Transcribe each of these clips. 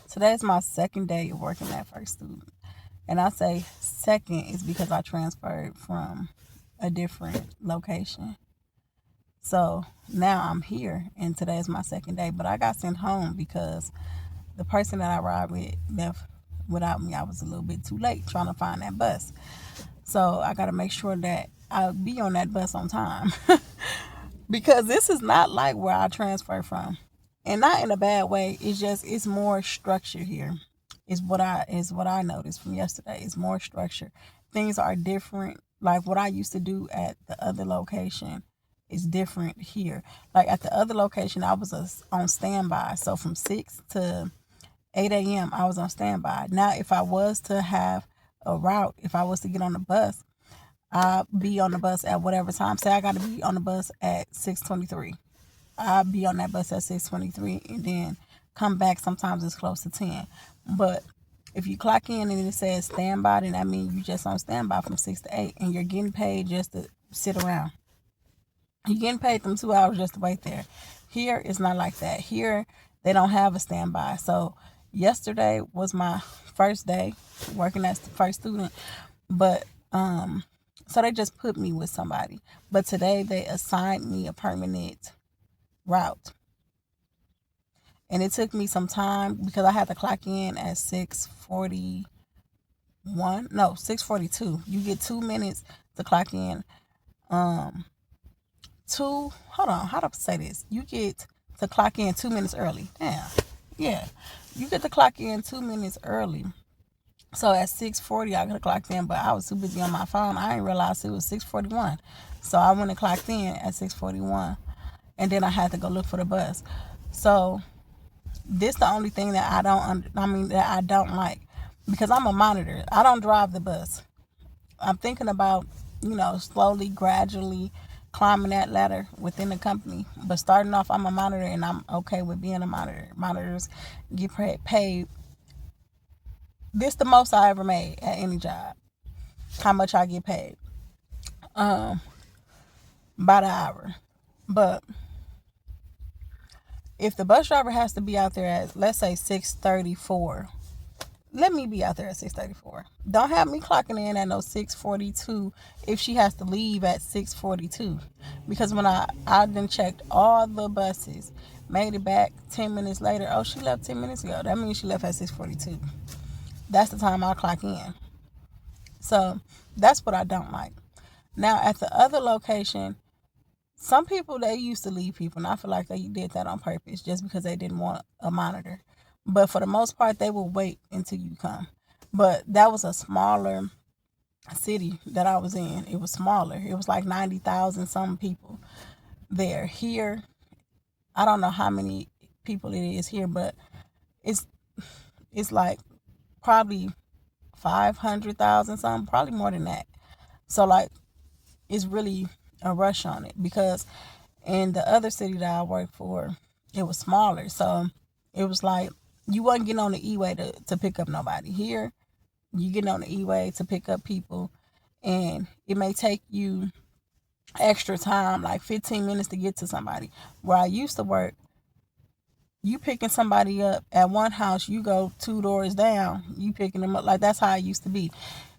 Today is my second day of working at First Student. And I say second is because I transferred from a different location. So now I'm here and today is my second day. But I got sent home because the person that I ride with left without me. I was a little bit too late trying to find that bus. So I got to make sure that I'll be on that bus on time because this is not like where I transferred from. And not in a bad way. It's just it's more structure here. Is what I noticed from yesterday. It's more structure. Things are different. Like what I used to do at the other location is different here. Like at the other location, I was on standby. So from 6 to 8 a.m., I was on standby. Now, if I was to have a route, if I was to get on the bus, I'll be on the bus at whatever time. Say I got to be on the bus at 6:23. I'll be on that bus at 6:23 and then come back. Sometimes it's close to 10. But if you clock in and it says standby, then that means you just on standby from 6 to 8 and you're getting paid just to sit around. You're getting paid them 2 hours just to wait there. Here it's not like that. Here they don't have a standby. So yesterday was my first day working as the First Student, but so they just put me with somebody. But today they assigned me a permanent route. And it took me some time because I had to clock in at 6:41. No, 6:42. You get 2 minutes to clock in. Um, hold on, how do I say this? You get to clock in 2 minutes early. Damn. Yeah. You get to clock in 2 minutes early. So at 6:40, I could have clocked in, but I was too busy on my phone. I didn't realize it was 6:41. So I went and clocked in at 6:41. And then I had to go look for the bus. So this the only thing that that I don't like because I'm a monitor. I don't drive the bus. I'm thinking about, slowly, gradually climbing that ladder within the company. But starting off, I'm a monitor and I'm okay with being a monitor. Monitors get paid. This the most I ever made at any job. How much I get paid. Um, by the hour. But if the bus driver has to be out there at, let's say, 6:34, let me be out there at 6:34. Don't have me clocking in at no 6:42 if she has to leave at 6:42. Because when I then checked all the buses, made it back 10 minutes later. Oh, she left 10 minutes ago. That means she left at 6:42. That's the time I clock in. So that's what I don't like. Now at the other location, some people, they used to leave people, and I feel like they did that on purpose just because they didn't want a monitor. But for the most part, they will wait until you come. But that was a smaller city that I was in. It was smaller. It was like 90,000 some people there. Here, I don't know how many people it is here, but it's it's like probably 500,000 something, probably more than that. So like it's really a rush on it because in the other city that I worked for, it was smaller. So it was like you wasn't getting on the E-way to pick up nobody. Here, you getting on the E-way to pick up people, and it may take you extra time, like 15 minutes to get to somebody. Where I used to work, you picking somebody up at one house, you go 2 doors down, you picking them up. Like that's how it used to be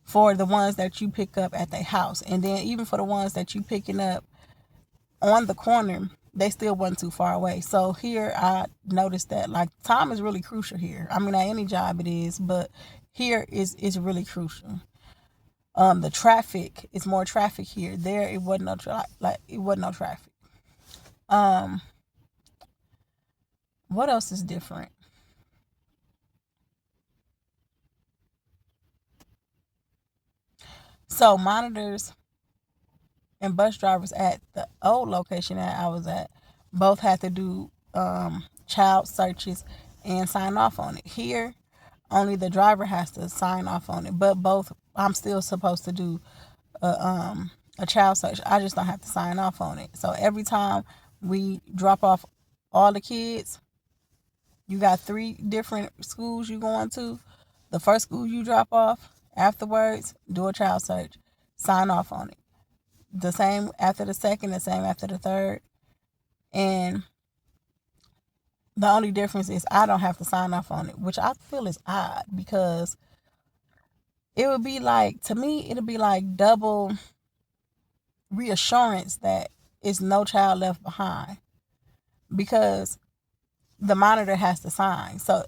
for the ones that you pick up at their house. And then even for the ones that you picking up on the corner, they still wasn't too far away. So here I noticed that like time is really crucial here. I mean, at any job it is, but here is really crucial. The traffic is more traffic here. There it wasn't it wasn't no traffic. Um, what else is different? So monitors and bus drivers at the old location that I was at both had to do child searches and sign off on it. Here, only the driver has to sign off on it, but both I'm still supposed to do a child search. I just don't have to sign off on it. So every time we drop off all the kids, you got 3 different schools you going to. The first school you drop off, afterwards, do a child search, sign off on it. The same after the second, the same after the third. And The only difference is I don't have to sign off on it, which I feel is odd because it would be like, to me, it'll be like double reassurance that it's no child left behind because the monitor has to sign. So,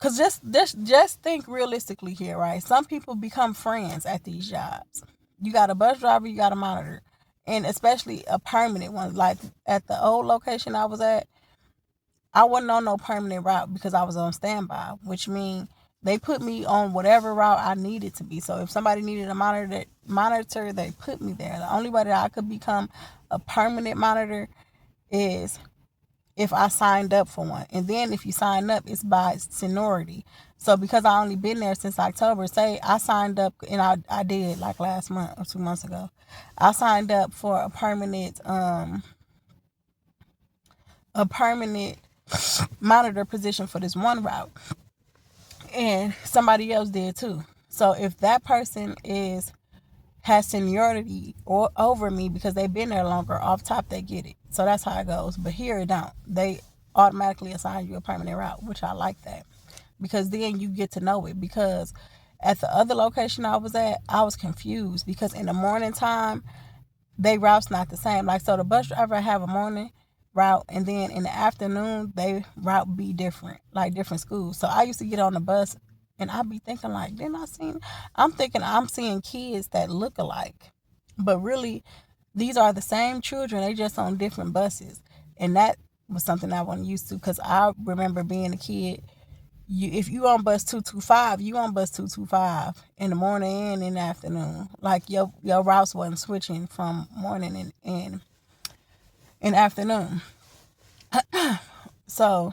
cause just think realistically here, right? Some people become friends at these jobs. You got a bus driver, you got a monitor, and especially a permanent one. Like at the old location I was at, I wasn't on no permanent route because I was on standby, which means they put me on whatever route I needed to be. So if somebody needed a monitor, they put me there. The only way that I could become a permanent monitor is if I signed up for one. And then if you sign up, it's by seniority. So because I only been there since October, say I signed up, and I did like last month or 2 months ago, I signed up for a permanent monitor position for this one route, and somebody else did too. So if that person has seniority or over me because they've been there longer, off top they get it. So that's how it goes. But here it don't. They automatically assign you a permanent route, which I like that because then you get to know it. Because at the other location I was at, I was confused because in the morning time they routes not the same. Like, so the bus driver have a morning route, and then in the afternoon they route be different, like different schools. So I used to get on the bus and I'd be thinking like, didn't I see? I'm thinking I'm seeing kids that look alike, but really these are the same children. They just on different buses, and that was something I wasn't used to because I remember being a kid. If you on bus 225, you on bus 225 in the morning and in the afternoon. Like your routes wasn't switching from morning and afternoon. So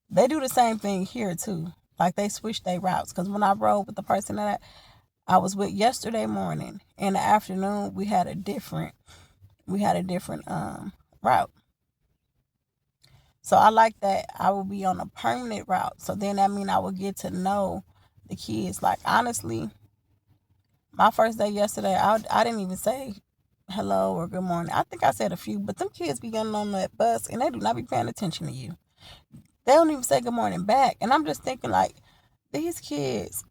they do the same thing here too. Like they switch their routes. Because when I rode with the person that I was with yesterday morning, in the afternoon we had a different route. So I like that I will be on a permanent route. So then that means I will get to know the kids. Like honestly, my first day yesterday, I didn't even say hello or good morning. I think I said a few, but them kids be getting on that bus and they do not be paying attention to you. They don't even say good morning back. And I'm just thinking like, these kids,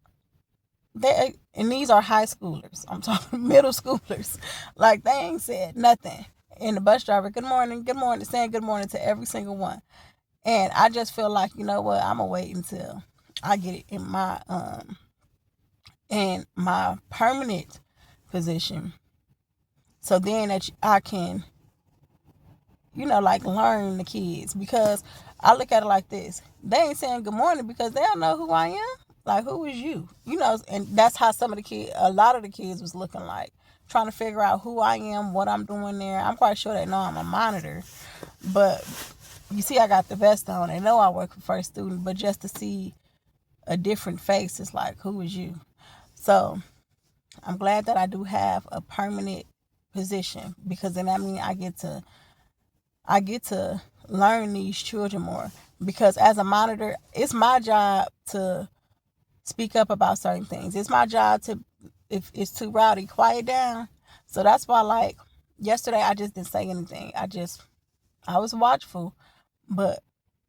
and these are high schoolers. I'm talking middle schoolers. Like they ain't said nothing. And the bus driver, good morning, saying good morning to every single one. And I just feel like, you know what, I'm gonna wait until I get it in my permanent position. So then that I can, like learn the kids, because I look at it like this. They ain't saying good morning because they don't know who I am. Like, who is you? And that's how a lot of the kids was looking like, trying to figure out who I am, what I'm doing there. I'm quite sure they know I'm a monitor, but you see I got the vest on. They know I work for First Student, but just to see a different face, it's like, who is you? So I'm glad that I do have a permanent position, because then that means I get to learn these children more. Because as a monitor, it's my job to speak up about certain things. It's my job to, if it's too rowdy, quiet down. So that's why, like, yesterday I just didn't say anything. I was watchful, but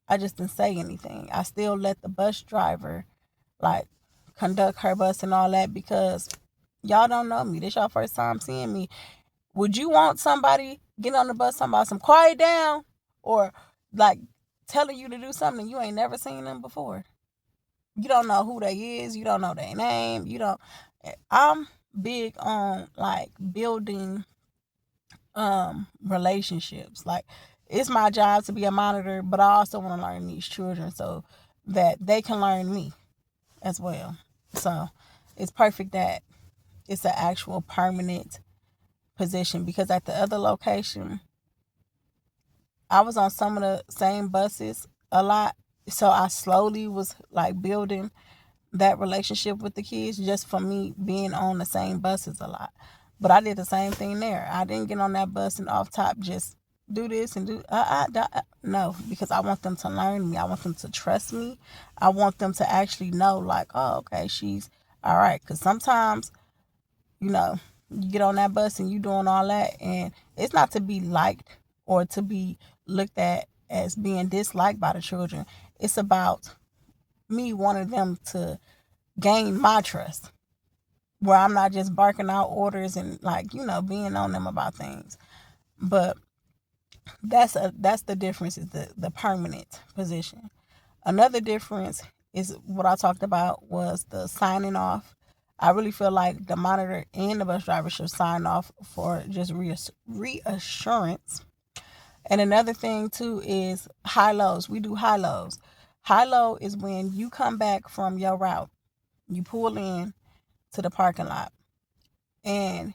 I just didn't say anything. I still let the bus driver, like, conduct her bus and all that, because y'all don't know me. This y'all first time seeing me. Would you want somebody getting on the bus talking about some quiet down, or like telling you to do something you ain't never seen them before? You don't know who they is. You don't know their name. You don't. I'm big on like building relationships. Like, it's my job to be a monitor, but I also want to learn these children so that they can learn me as well. So it's perfect that it's an actual permanent position, because at the other location I was on some of the same buses a lot. So I slowly was like building that relationship with the kids just from me being on the same buses a lot. But I did the same thing there. I didn't get on that bus and off top just do this and do no, because I want them to learn me. I want them to trust me. I want them to actually know, like, oh, okay, she's all right. Because sometimes, you get on that bus and you doing all that, and it's not to be liked or to be looked at as being disliked by the children. It's about me wanting them to gain my trust, where I'm not just barking out orders and like, being on them about things. But that's the difference, is the permanent position. Another difference is what I talked about was the signing off. I really feel like the monitor and the bus driver should sign off for just reassurance. And another thing too is high lows. We do high lows. High low is when you come back from your route, you pull in to the parking lot, and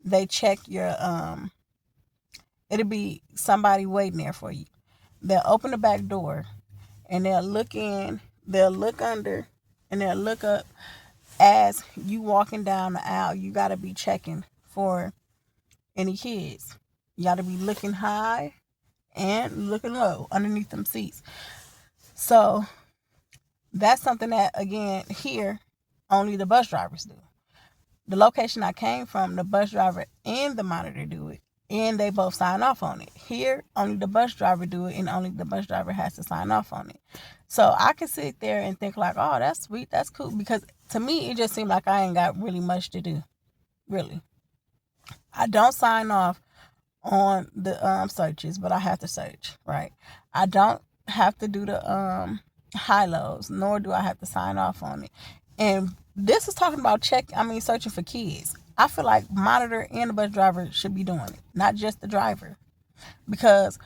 they check your it'll be somebody waiting there for you. They'll open the back door and they'll look in, they'll look under, and they'll look up. As you walking down the aisle, you got to be checking for any kids. You got to be looking high and looking low underneath them seats. So that's something that, again, here only the bus drivers do. The location I came from, the bus driver and the monitor do it, and they both sign off on it. Here, only the bus driver do it, and only the bus driver has to sign off on it. So I can sit there and think like, oh, that's sweet, that's cool, because to me, it just seemed like I ain't got really much to do, really. I don't sign off on the searches, but I have to search, right? I don't have to do the high lows, nor do I have to sign off on it. And this is talking about searching for kids. I feel like monitor and the bus driver should be doing it, not just the driver. Because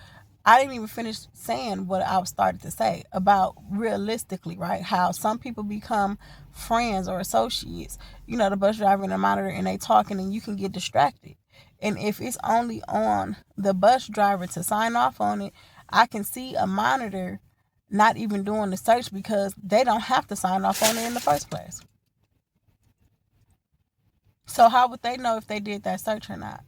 I didn't even finish saying what I started to say about realistically, right? How some people become friends or associates, the bus driver and the monitor, and they talking and you can get distracted. And if it's only on the bus driver to sign off on it, I can see a monitor not even doing the search because they don't have to sign off on it in the first place. So how would they know if they did that search or not?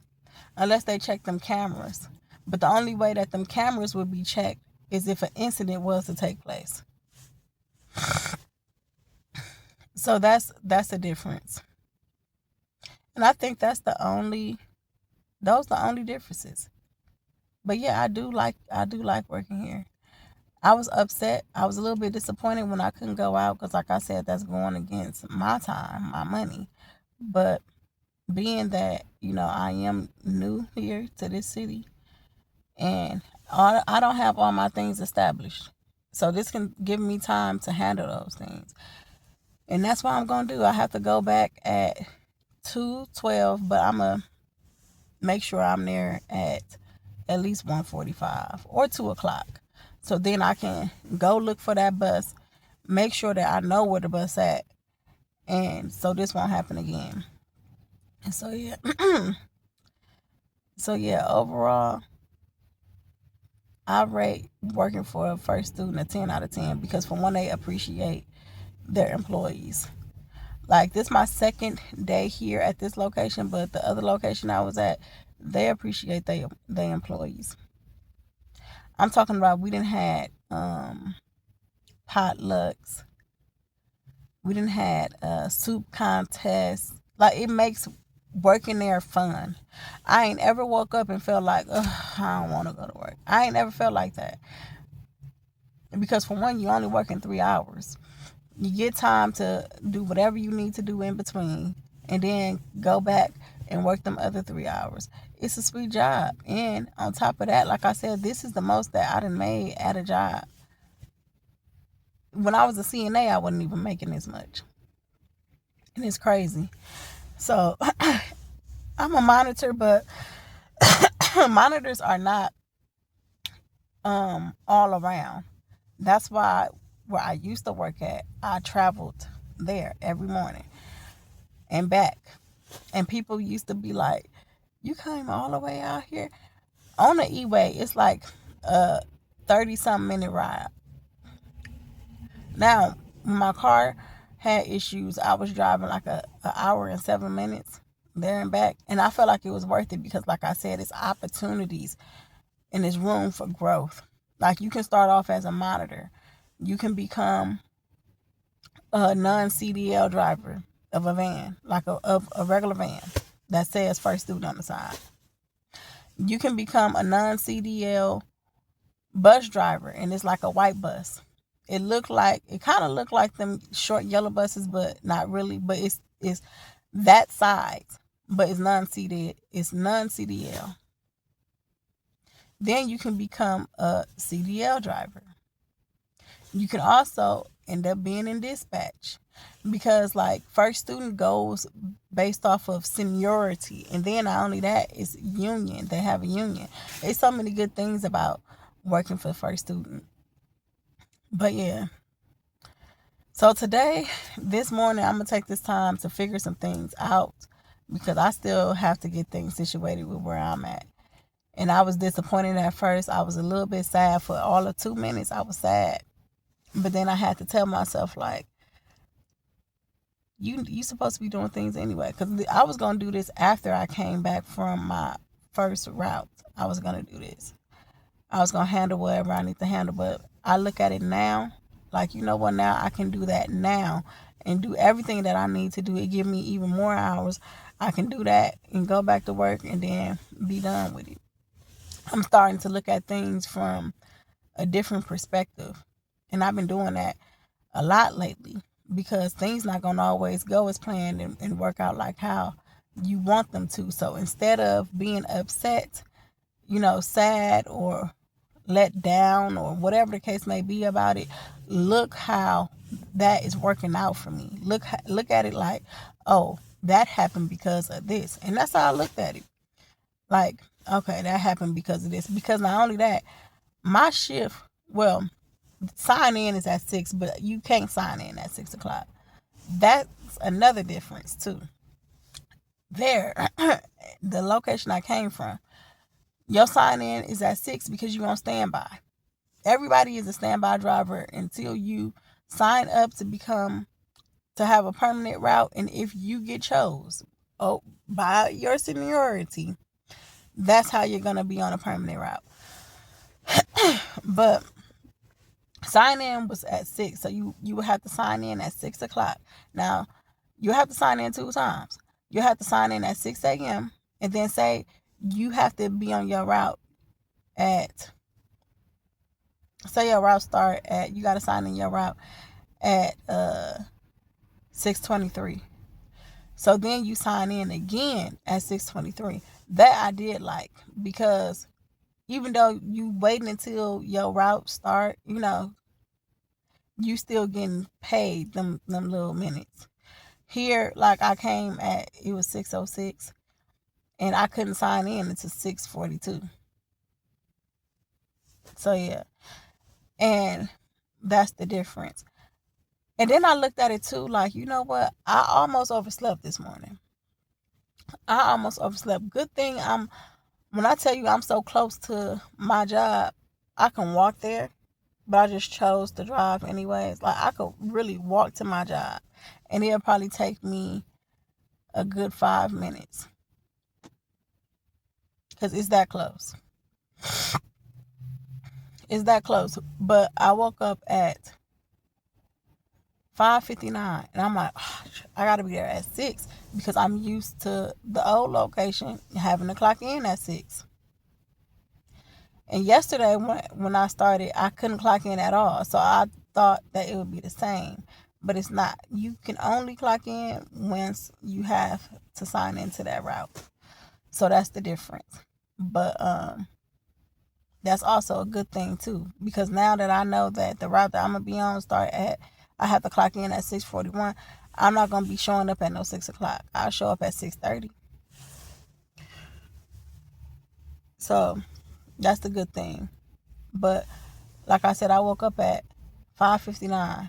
Unless they check them cameras. But the only way that them cameras would be checked is if an incident was to take place. So that's the difference. And I think those the only differences. But yeah, I do like working here. I was upset. I was a little bit disappointed when I couldn't go out because, like I said, that's going against my time, my money. But being that, I am new here to this city and I don't have all my things established. So this can give me time to handle those things. And that's what I'm going to do. I have to go back at 2:12, but I'm going to make sure I'm there at least 1:45 or 2 o'clock. So then I can go look for that bus, make sure that I know where the bus at, and so this won't happen again. And so yeah. So yeah, overall, I rate working for a first student a 10 out of 10 because for one, they appreciate their employees. Like this my second day here at this location, but the other location I was at, they appreciate their employees. I'm talking about we didn't had potlucks. We didn't had soup contests. Like it makes working there fun. I ain't ever woke up and felt like, I don't want to go to work. I ain't ever felt like that. Because for one, you only working 3 hours. You get time to do whatever you need to do in between and then go back and work them other 3 hours. It's a sweet job. And on top of that, like I said, this is the most that I done made at a job. When I was a CNA, I wasn't even making this much. And it's crazy. So I'm a monitor, but monitors are not all around. That's why where I used to work at, I traveled there every morning and back. And people used to be like, you came all the way out here? On the E-way, it's like a 30-something minute ride. Now, when my car had issues, I was driving like an hour and 7 minutes there and back. And I felt like it was worth it because, like I said, it's opportunities and it's room for growth. Like you can start off as a monitor. You can become a non-CDL driver of a van, like of a regular van that says first student on the side. You can become a non-CDL bus driver, and it's like a white bus. It kind of looked like them short yellow buses, but not really. But it's that size, but it's non-seated. It's non-CDL. Then you can become a CDL driver. You can also end up being in dispatch, because like first student goes based off of seniority, and then not only that, it's union. They have a union. There's so many good things about working for first student. But yeah, so today, this morning, I'm gonna take this time to figure some things out, because I still have to get things situated with where I'm at. And I was disappointed at first. I was a little bit sad for all of 2 minutes. I was sad. But then I had to tell myself, like, you supposed to be doing things anyway. Because I was going to do this after I came back from my first route. I was going to do this. I was going to handle whatever I need to handle. But I look at it now, like, you know what, now I can do that now and do everything that I need to do. It give me even more hours. I can do that and go back to work and then be done with it. I'm starting to look at things from a different perspective. And I've been doing that a lot lately, because things not going to always go as planned and work out like how you want them to. So instead of being upset, sad or let down or whatever the case may be about it, look how that is working out for me. Look at it like, oh, that happened because of this. And that's how I looked at it. Like, okay, that happened because of this. Because not only that, my shift, well, sign in is at 6, but you can't sign in at 6 o'clock. That's another difference too. There, the location I came from, your sign in is at 6 because you're on standby. Everybody is a standby driver until you sign up to have a permanent route. And if you get chose by your seniority, that's how you're going to be on a permanent route. But sign in was at 6, so you would have to sign in at 6 o'clock. Now, you have to sign in 2 times. You have to sign in at 6 a.m. and then say you have to be on your route at, say your route start at, you got to sign in your route at 6:23. So then you sign in again at 6:23. That I did like, because even though you waiting until your route start, you still getting paid them little minutes. Here, like I came at, it was 6:06, and I couldn't sign in until 6:42. So yeah, and that's the difference. And then I looked at it too, like, you know what? I almost overslept this morning. I almost overslept. Good thing when I tell you I'm so close to my job, I can walk there, but I just chose to drive anyways. Like, I could really walk to my job, and it'll probably take me a good 5 minutes, because it's that close. It's that close. But I woke up at 5:59, and I'm like, oh, I gotta be there at 6, because I'm used to the old location having to clock in at 6. And yesterday when I started, I couldn't clock in at all, so I thought that it would be the same, but it's not. You can only clock in once you have to sign into that route. So that's the difference. But that's also a good thing too, because now that I know that the route that I'm gonna be on I have to clock in at 6:41. I'm not gonna be showing up at no 6 o'clock. I'll show up at 6:30. So that's the good thing. But like I said, I woke up at 5:59.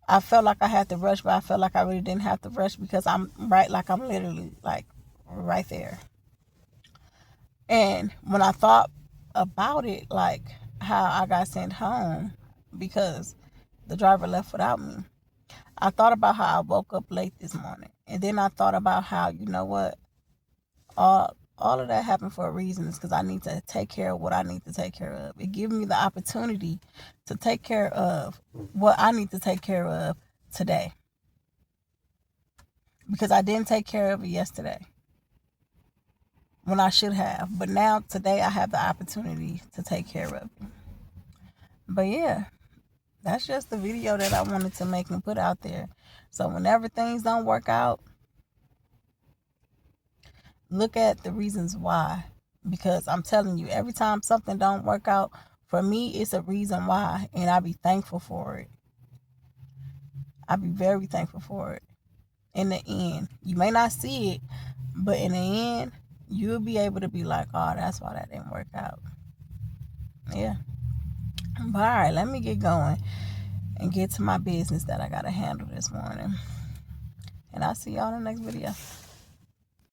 I felt like I had to rush, but I felt like I really didn't have to rush, because I'm literally like right there. And when I thought about it, like how I got sent home because the driver left without me, I thought about how I woke up late this morning. And then I thought about how, you know what, all of that happened for a reason. It's because I need to take care of what I need to take care of. It gives me the opportunity to take care of what I need to take care of today, because I didn't take care of it yesterday. when I should have. But now, today, I have the opportunity to take care of it. But yeah, that's just the video that I wanted to make and put out there. So whenever things don't work out, look at the reasons why. Because I'm telling you, every time something don't work out, for me, it's a reason why. And I be thankful for it. I be very thankful for it. In the end, you may not see it, but in the end, you'll be able to be like, oh, that's why that didn't work out. Yeah. But all right, let me get going and get to my business that I got to handle this morning. And I'll see y'all in the next video.